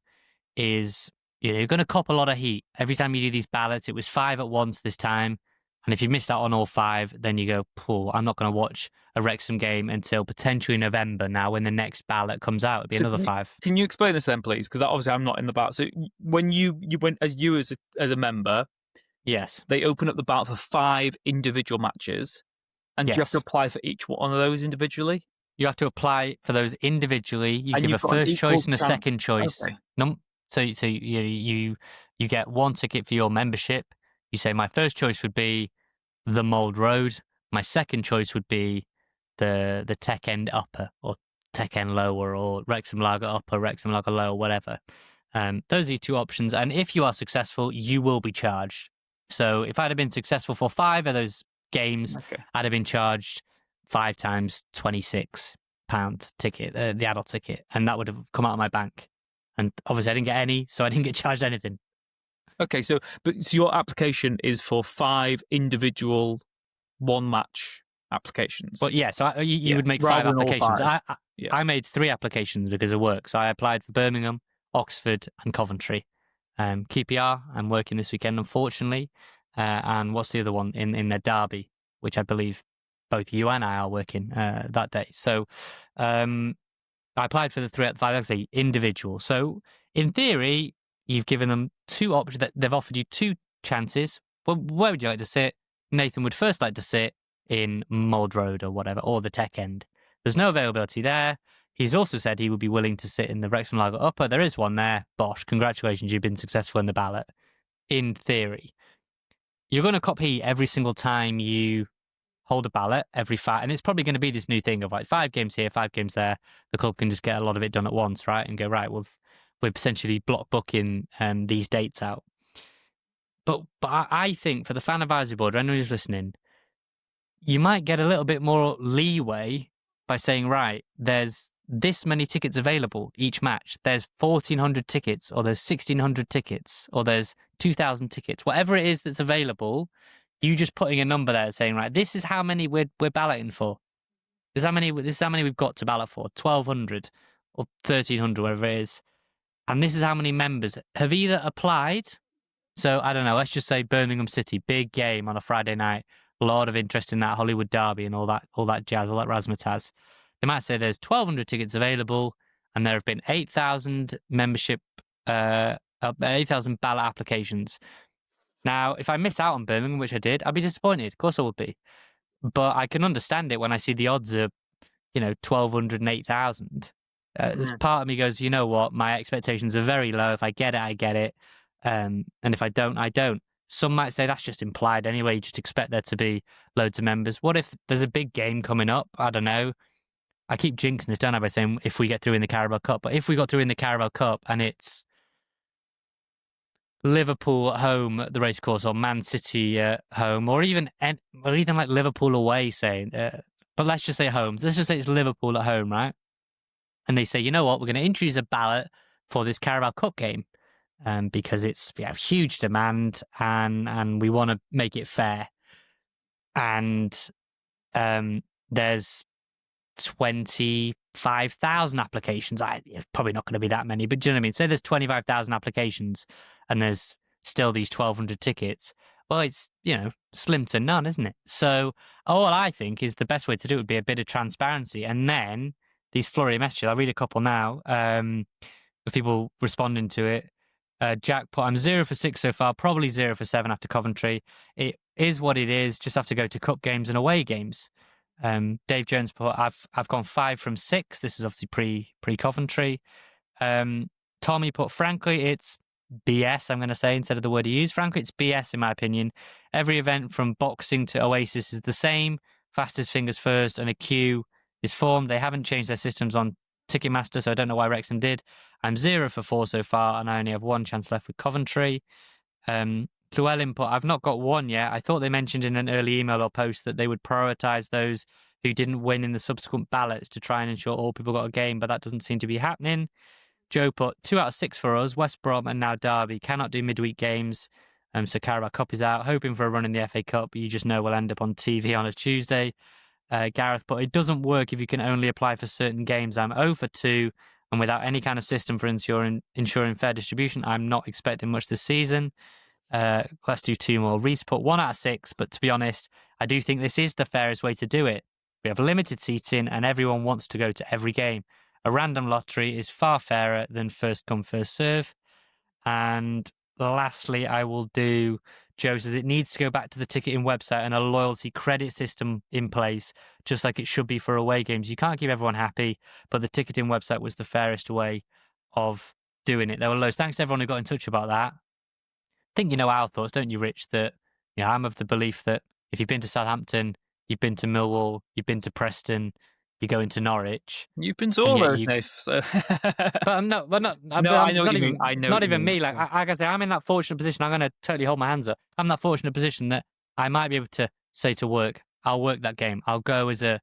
is you're going to cop a lot of heat every time you do these ballots. It was 5 at once this time, and if you missed out on all 5, then you go, "Poor, I'm not going to watch a Wrexham game until potentially November." Now, when the next ballot comes out, it'll be another 5. Can you explain this then, please? Because obviously I'm not in the ballot. So when you went as a member, yes, they open up the ballot for 5 individual matches, and do you have to apply for each one of those individually? You have to apply for those individually. You give a first choice and a second choice. Okay. So you get one ticket for your membership. You say, my first choice would be the Mould Road. My second choice would be the Tech End Upper or Tech End Lower or Wrexham Lager Upper, Wrexham Lager Lower, whatever. Those are your two options. And if you are successful, you will be charged. So if I'd have been successful for 5 of those games, Okay. I'd have been charged 5 times £26 ticket, the adult ticket, and that would have come out of my bank. And obviously I didn't get any, so I didn't get charged anything. Okay, so your application is for 5 individual one-match applications. But yeah, so you would make 5 rather than all applications. 5. I made 3 applications because of work. So I applied for Birmingham, Oxford, and Coventry. QPR, I'm working this weekend, unfortunately. And what's the other one in their Derby, which I believe both you and I are working that day. So I applied for the 3 out of 5, like I say, individual. So in theory, you've given them 2 options. They've offered you 2 chances. Well, where would you like to sit? Nathan would first like to sit in Mold Road or whatever, or the Tech End. There's no availability there. He's also said he would be willing to sit in the Wrexham Lager Upper. There is one there. Bosh, congratulations, you've been successful in the ballot. In theory, you're going to cop heat every single time you hold a ballot, every 5, and it's probably going to be this new thing of like 5 games here, 5 games there. The club can just get a lot of it done at once, right? And go, right, we're essentially block booking these dates out. But I think for the fan advisory board, or anyone who's listening, you might get a little bit more leeway by saying, right, there's this many tickets available each match. There's 1,400 tickets, or there's 1,600 tickets, or there's 2,000 tickets. Whatever it is that's available, you just putting a number there saying, right, this is how many we're balloting for. This is how many we've got to ballot for, 1,200 or 1,300, whatever it is. And this is how many members have either applied. So I don't know, let's just say Birmingham City, big game on a Friday night. A lot of interest in that Hollywood derby and all that jazz, all that razzmatazz. They might say there's 1,200 tickets available, and there have been 8,000 membership, 8,000 ballot applications. Now, if I miss out on Birmingham, which I did, I'd be disappointed. Of course I would be. But I can understand it when I see the odds are, 1,200 and 8,000. There's part of me goes, you know what? My expectations are very low. If I get it, I get it. And if I don't, I don't. Some might say that's just implied anyway. You just expect there to be loads of members. What if there's a big game coming up? I don't know. I keep jinxing this, don't I, by saying if we get through in the Carabao Cup. But if we got through in the Carabao Cup and it's Liverpool at home at the racecourse, or Man City at home, or even like Liverpool away, saying, but let's just say home. Let's just say it's Liverpool at home, right? And they say, you know what, we're going to introduce a ballot for this Carabao Cup game. Because it's huge demand and we want to make it fair. And there's 25,000 applications. It's probably not going to be that many, but do you know what I mean? Say there's 25,000 applications and there's still these 1,200 tickets. Well, it's, slim to none, isn't it? So all I think is the best way to do it would be a bit of transparency. And then these flurry of messages, I'll read a couple now, of people responding to it. Jackpot, I'm 0 for 6 so far, probably 0 for 7 after Coventry. It is what it is, just have to go to cup games and away games. Dave Jones put, I've gone 5 from 6. This is obviously pre-Coventry. Tommy put, frankly, it's BS, I'm going to say, instead of the word he used. Frankly, it's BS in my opinion. Every event from boxing to Oasis is the same. Fastest fingers first, and a queue is formed. They haven't changed their systems on Ticketmaster, so I don't know why Wrexham did. I'm 0 for 4 so far, and I only have 1 chance left with Coventry. Llewellyn put, I've not got 1 yet. I thought they mentioned in an early email or post that they would prioritise those who didn't win in the subsequent ballots to try and ensure all people got a game, but that doesn't seem to be happening. Joe put, 2 out of 6 for us, West Brom and now Derby. Cannot do midweek games, so Carabao Cup is out. Hoping for a run in the FA Cup, but you just know we'll end up on TV on a Tuesday. Gareth put, it doesn't work if you can only apply for certain games. I'm 0 for 2, and without any kind of system for ensuring fair distribution, I'm not expecting much this season. Let's do 2 more. Reese put 1 out of 6, but to be honest, I do think this is the fairest way to do it. We have limited seating and everyone wants to go to every game. A random lottery is far fairer than first come, first serve. And lastly, I will do, Joe says it needs to go back to the ticketing website and a loyalty credit system in place, just like it should be for away games. You can't keep everyone happy, but the ticketing website was the fairest way of doing it. There were loads. Thanks to everyone who got in touch about that. I think you know our thoughts, don't you, Rich? That I'm of the belief that if you've been to Southampton, you've been to Millwall, you've been to Preston, you go into Norwich. You've been to all those, Nath. So. But I'm not. But not. No, I know what you mean. I know. Not even me. Like I say, I'm in that fortunate position. I'm going to totally hold my hands up. I'm in that fortunate position that I might be able to say to work, I'll work that game. I'll go as a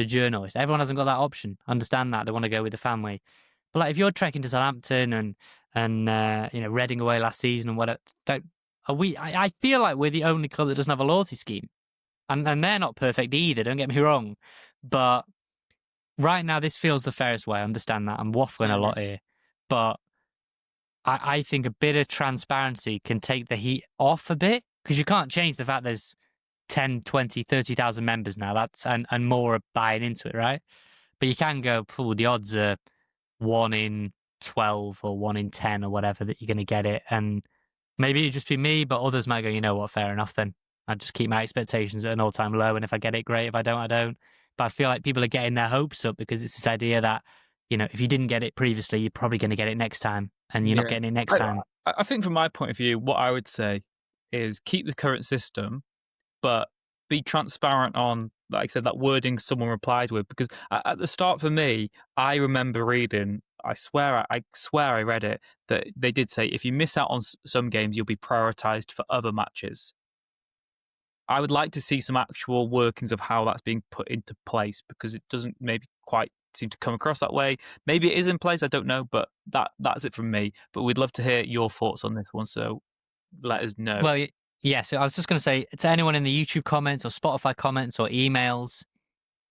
journalist. Everyone hasn't got that option. Understand that they want to go with the family. But like if you're trekking to Southampton and Reading away last season and whatever, I feel like we're the only club that doesn't have a loyalty scheme, and they're not perfect either. Don't get me wrong, but right now this feels the fairest way. I understand that I'm waffling a lot here, but I think a bit of transparency can take the heat off a bit, because you can't change the fact there's 10, 20, 30,000 members now. That's and more are buying into it, right? But you can go, the odds are 1 in 12 or 1 in 10 or whatever that you're going to get it. And maybe it'd just be me, but others might go, you know what, fair enough then. I just keep my expectations at an all-time low, and if I get it, great. If I don't, I don't. But I feel like people are getting their hopes up because it's this idea that, if you didn't get it previously, you're probably going to get it next time, and you're not getting it next time. I think from my point of view, what I would say is keep the current system, but be transparent on, like I said, that wording someone replied with. Because at the start for me, I remember reading, I swear I read it, that they did say if you miss out on some games, you'll be prioritised for other matches. I would like to see some actual workings of how that's being put into place, because it doesn't maybe quite seem to come across that way. Maybe it is in place, I don't know, but that's it from me. But we'd love to hear your thoughts on this one, so let us know. Well, yeah, so I was just going to say to anyone in the YouTube comments or Spotify comments or emails,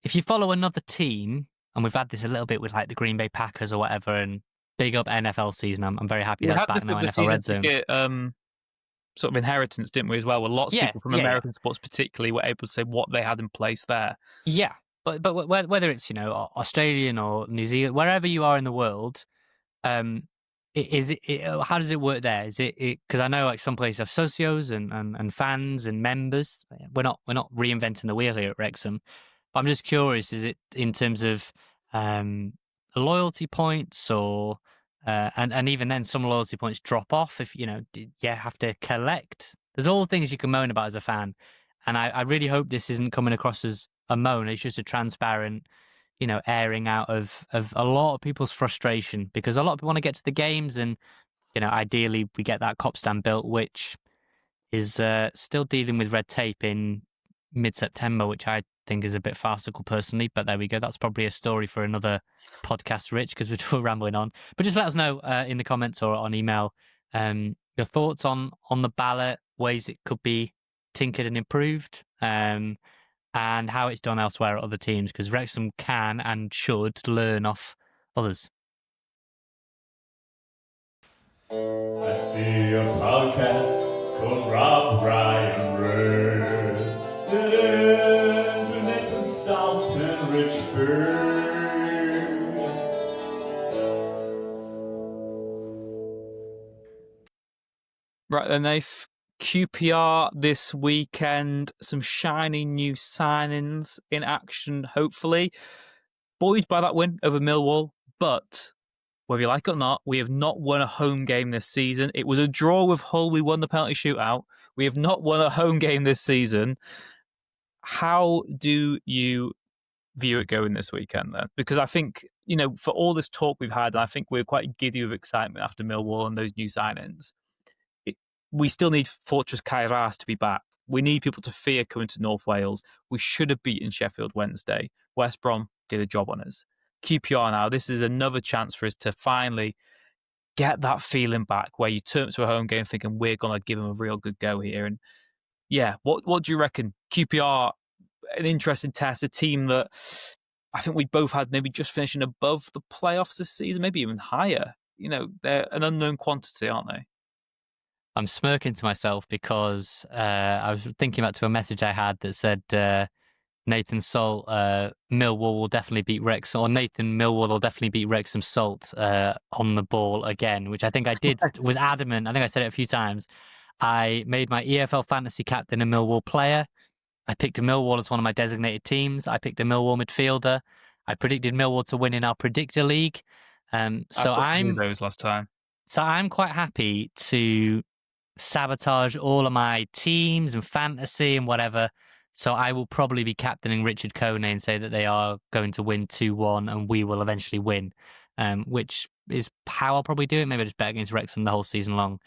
if you follow another team, and we've had this a little bit with like the Green Bay Packers or whatever, and big up NFL season, I'm very happy that's back now, NFL Red Zone. Sort of inheritance, didn't we, as well? Where lots of people from American sports particularly were able to say what they had in place there. Yeah, but whether it's Australian or New Zealand, wherever you are in the world, how does it work there? Is it because I know like some places have socios and fans and members. We're not reinventing the wheel here at Wrexham. But I'm just curious: is it in terms of loyalty points or? And even then, some loyalty points drop off if, you have to collect. There's all things you can moan about as a fan. And I really hope this isn't coming across as a moan. It's just a transparent, airing out of a lot of people's frustration, because a lot of people want to get to the games and, ideally we get that cop stand built, which is still dealing with red tape in mid-September, which I think is a bit farcical personally, but there we go. That's probably a story for another podcast, Rich, because we're rambling on. But just let us know in the comments or on email your thoughts on the ballot, ways it could be tinkered and improved, and how it's done elsewhere at other teams, because Wrexham can and should learn off others. I see a podcast called Rob Ryan Ray. It is an Nathan Salt and Richford. Right then, Nath. QPR this weekend. Some shiny new signings in action, hopefully. Buoyed by that win over Millwall, but whether you like it or not, we have not won a home game this season. It was a draw with Hull. We won the penalty shootout. We have not won a home game this season. How do you view it going this weekend then? Because I think, for all this talk we've had, and I think we're quite giddy with excitement after Millwall and those new signings, we still need Fortress Kairas to be back. We need people to fear coming to North Wales. We should have beaten Sheffield Wednesday. West Brom did a job on us. QPR now, this is another chance for us to finally get that feeling back where you turn to a home game thinking we're going to give them a real good go here. And yeah, what do you reckon? QPR, an interesting test, a team that I think we both had maybe just finishing above the playoffs this season, maybe even higher. They're an unknown quantity, aren't they? I'm smirking to myself because I was thinking back to a message I had that said Nathan Salt, Millwall will definitely beat Wrexham, or Nathan Millwall will definitely beat Wrexham Salt on the ball again, which I think I did, was adamant. I think I said it a few times. I made my EFL fantasy captain a Millwall player. I picked a Millwall as one of my designated teams. I picked a Millwall midfielder. I predicted Millwall to win in our Predictor League. So I'm those last time. So I'm quite happy to sabotage all of my teams and fantasy and whatever, So I will probably be captaining Richard Kone and say that they are going to win 2-1 and we will eventually win, which is how I'll probably do it. Maybe I just bet against Wrexham the whole season long.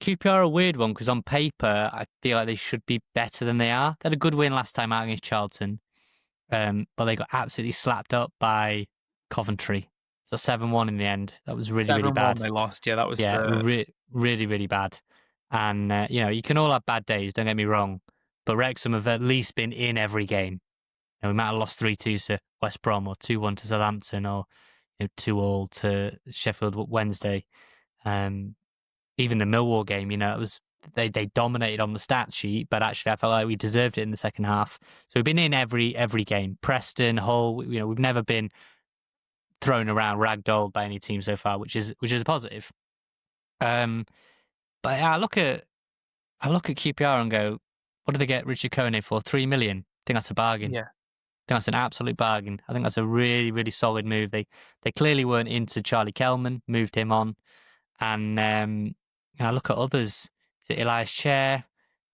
QPR are a weird one because on paper, I feel like they should be better than they are. They had a good win last time out against Charlton, but they got absolutely slapped up by Coventry. It's a 7-1 in the end. That was really, really 7-1 bad. they lost. Yeah, that was really, really bad. And, you can all have bad days, don't get me wrong, but Wrexham have at least been in every game. We might have lost 3-2 to West Brom or 2-1 to Southampton or 2-2 to Sheffield Wednesday. Even the Millwall game, it was they dominated on the stats sheet, but actually I felt like we deserved it in the second half. So we've been in every game. Preston, Hull, we've never been thrown around, ragdolled by any team so far, which is a positive. But I look at QPR and go, what did they get Richard Kone for? 3 million. I think that's a bargain. Yeah. I think that's an absolute bargain. I think that's a really, really solid move. They clearly weren't into Charlie Kelman, moved him on. And I look at others. Is it Elias Chair?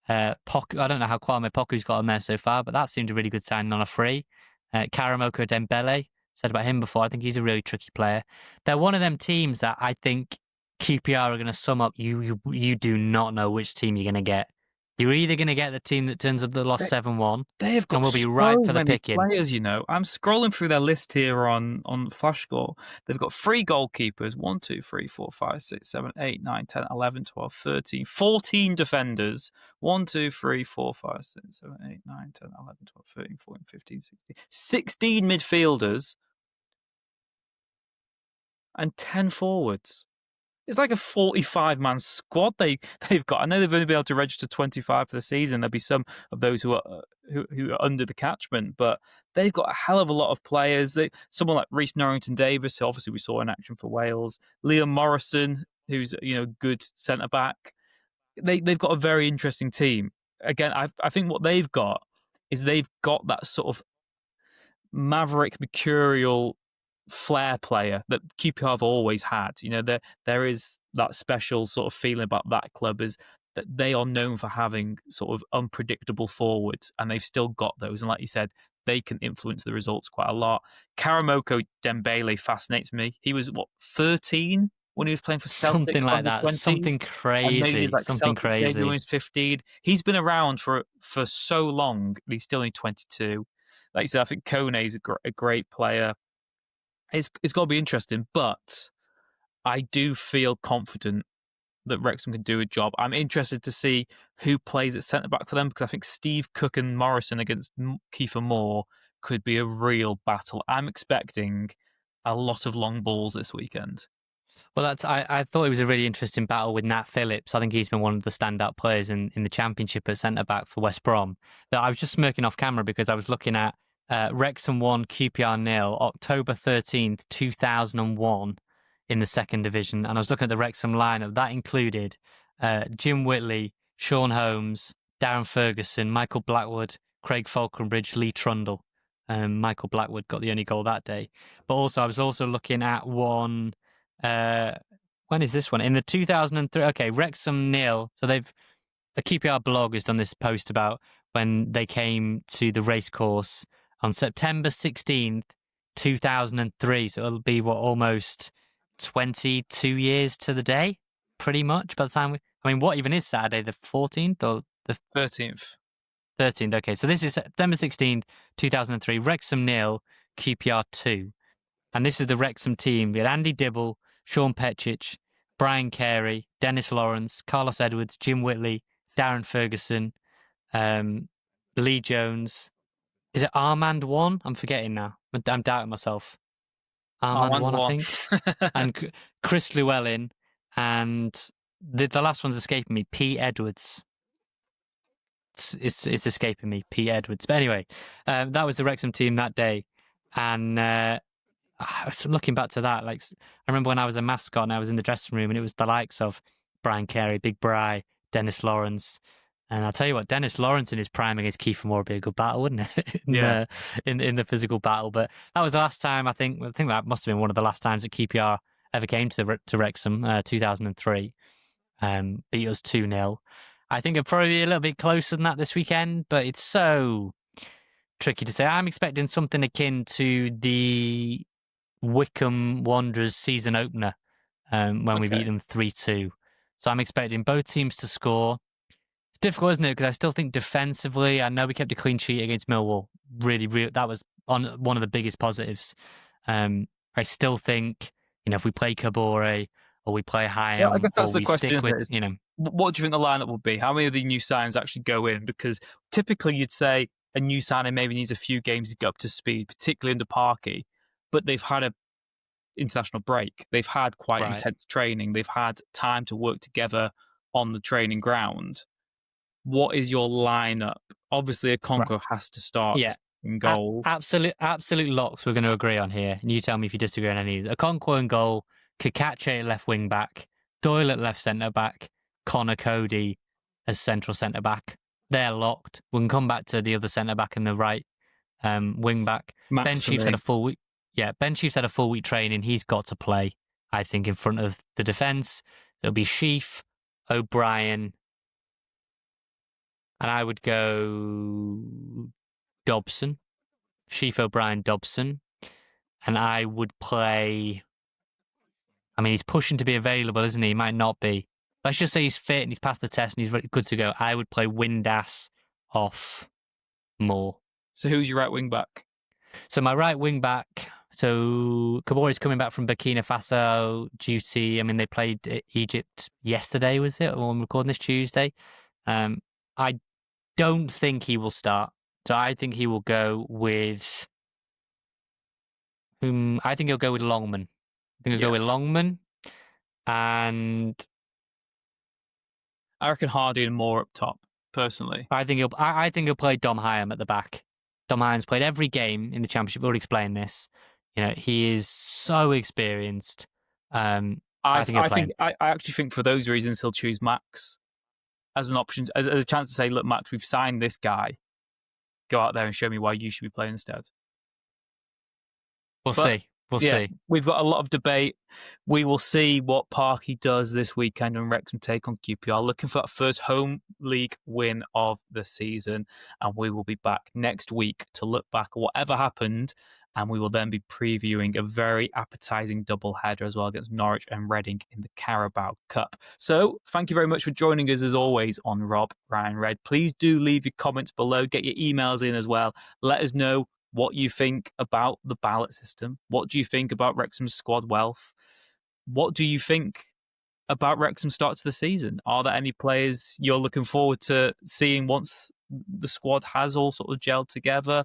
Poku, I don't know how Kwame Poku's got on there so far, but that seemed a really good signing on a free. Karamoko Dembele, said about him before. I think he's a really tricky player. They're one of them teams that I think QPR are going to sum up. You do not know which team you're going to get. You're either going to get the team that turns up that lost 7-1, they've got and will be so ripe for the many picking. players, I'm scrolling through their list here on Flashscore. They've got 3 goalkeepers, 1, 2, 3, 4, 5, 6, 7, 8, 9, 10, 11, 12, 13, 14 defenders, 1, 2, 3, 4, 5, 6, 7, 8, 9, 10, 11, 12, 13, 14, 15, 16, 16 midfielders and 10 forwards. It's like a 45-man squad they've got. I know they've only been able to register 25 for the season. There'll be some of those who are under the catchment, but they've got a hell of a lot of players. Someone like Reece Norrington-Davis, who obviously we saw in action for Wales. Liam Morrison, who's good centre back. They've got a very interesting team. Again, I think what they've got is they've got that sort of maverick, mercurial flair player that QPR have always had. There is that special sort of feeling about that club, is that they are known for having sort of unpredictable forwards, and they've still got those. And like you said, they can influence the results quite a lot. Karamoko Dembele fascinates me. He was 13 when he was playing for Celtic, something like that, 20s, something crazy, something crazy. When he was 15, he's been around for so long. He's still only 22. Like you said, I think Kone is a great player. It's got to be interesting, but I do feel confident that Wrexham can do a job. I'm interested to see who plays at centre-back for them, because I think Steve Cook and Morrison against Kiefer Moore could be a real battle. I'm expecting a lot of long balls this weekend. Well, I thought it was a really interesting battle with Nat Phillips. I think he's been one of the standout players in the Championship at centre-back for West Brom. I was just smirking off camera because I was looking at Wrexham 1, QPR 0, October 13th, 2001 in the second division. And I was looking at the Wrexham lineup. That included Jim Whitley, Sean Holmes, Darren Ferguson, Michael Blackwood, Craig Falconbridge, Lee Trundle. Michael Blackwood got the only goal that day. But also, I was also looking at one... when is this one? In the 2003... Okay, Wrexham 0. So a QPR blog has done this post about when they came to the racecourse on September 16th, 2003. So it'll be, almost 22 years to the day, pretty much, by the time what even is Saturday, the 14th or the 13th? 13th, okay. So this is September 16th, 2003, Wrexham 0, QPR 2. And this is the Wrexham team. We had Andy Dibble, Sean Petchich, Brian Carey, Dennis Lawrence, Carlos Edwards, Jim Whitley, Darren Ferguson, Lee Jones. Is it Armand 1? I'm forgetting now. I'm doubting myself. Armand 1, I think. And Chris Llewellyn. And the last one's escaping me. P. Edwards. It's escaping me. P. Edwards. But anyway, that was the Wrexham team that day. And looking back to that, I remember when I was a mascot and I was in the dressing room and it was the likes of Brian Carey, Big Bry, Dennis Lawrence. And I'll tell you what, Dennis Lawrence in his prime against Kiefer Moore would be a good battle, wouldn't it? in the physical battle. But that was the last time, I think that must have been one of the last times that QPR ever came to Wrexham, 2003. Beat us 2-0. I think it'll probably be a little bit closer than that this weekend, but it's so tricky to say. I'm expecting something akin to the Wycombe Wanderers season opener when we beat them 3-2. So I'm expecting both teams to score. It's difficult, isn't it? Because I still think defensively, I know we kept a clean sheet against Millwall. Really, that was one of the biggest positives. I still think, if we play Kabore or we play Hyam, I guess that's or the we question. stick with, what do you think the lineup will be? How many of the new signings actually go in? Because typically you'd say a new signing maybe needs a few games to get up to speed, particularly under Parky, but they've had a international break. They've had quite intense training. They've had time to work together on the training ground. What is your lineup? Obviously, a Okonkwo has to start in goal. Absolute locks we're going to agree on here. And you tell me if you disagree on any of these. Okonkwo in goal, Kakache at left wing back, Doyle at left centre back, Connor Cody as central centre back. They're locked. We can come back to the other centre back and the right wing back. Ben Chiefs had a full week. Yeah, Ben Chiefs had a full week training. He's got to play, I think, in front of the defence. It'll be Sheaf, O'Brien, and I would go Dobson. Sheaf, O'Brien, Dobson. And I would play... he's pushing to be available, isn't he? He might not be. Let's just say he's fit and he's passed the test and he's good to go. I would play Windass off Moore. So who's your right wing back? So my right wing back... So Kabore is coming back from Burkina Faso duty. They played Egypt yesterday, was it? Or I'm recording this Tuesday. I don't think he will start. So I think he will go with... I think he'll go with Longman. Go with Longman. And... I reckon Hardy and Moore up top, personally. I think he'll play Dom Hyam at the back. Dom Hyam's played every game in the Championship. We've already explained this. He is so experienced. I actually think for those reasons he'll choose Max as an option, as a chance to say, look, Max, we've signed this guy. Go out there and show me why you should be playing instead. We'll see. We'll see. We've got a lot of debate. We will see what Parky does this weekend when Wrexham take on QPR. Looking for that first home league win of the season. And we will be back next week to look back at whatever happened. And we will then be previewing a very appetising double-header as well against Norwich and Reading in the Carabao Cup. So thank you very much for joining us as always on Rob, Ryan, Red. Please do leave your comments below. Get your emails in as well. Let us know what you think about the ballot system. What do you think about Wrexham's squad wealth? What do you think about Wrexham's start to the season? Are there any players you're looking forward to seeing once the squad has all sort of gelled together?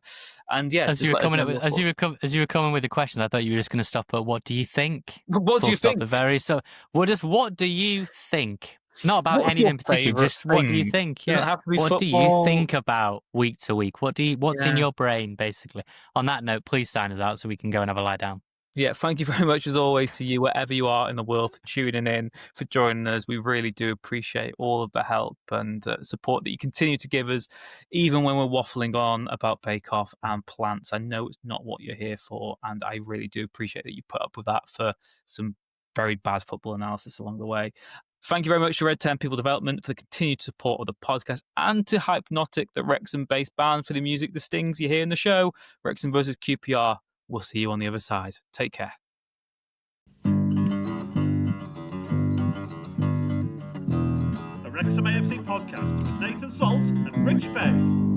And as you were coming with the questions, I thought you were just going to stop at what do you think? What do you think? What do you think? Not about anything in particular. Just what do you think? Yeah. What do you think about week to week? What's in your brain, basically? On that note, please sign us out so we can go and have a lie down. Yeah, thank you very much as always to you, wherever you are in the world, for tuning in, for joining us. We really do appreciate all of the help and support that you continue to give us, even when we're waffling on about Bake Off and plants. I know it's not what you're here for, and I really do appreciate that you put up with that for some very bad football analysis along the way. Thank you very much to Red 10 People Development for the continued support of the podcast, and to Hypnotic, the Wrexham-based band, for the music, the stings you hear in the show. Wrexham versus QPR. We'll see you on the other side. Take care. A Wrexham AFC podcast with Nathan Salt and Rich Bay.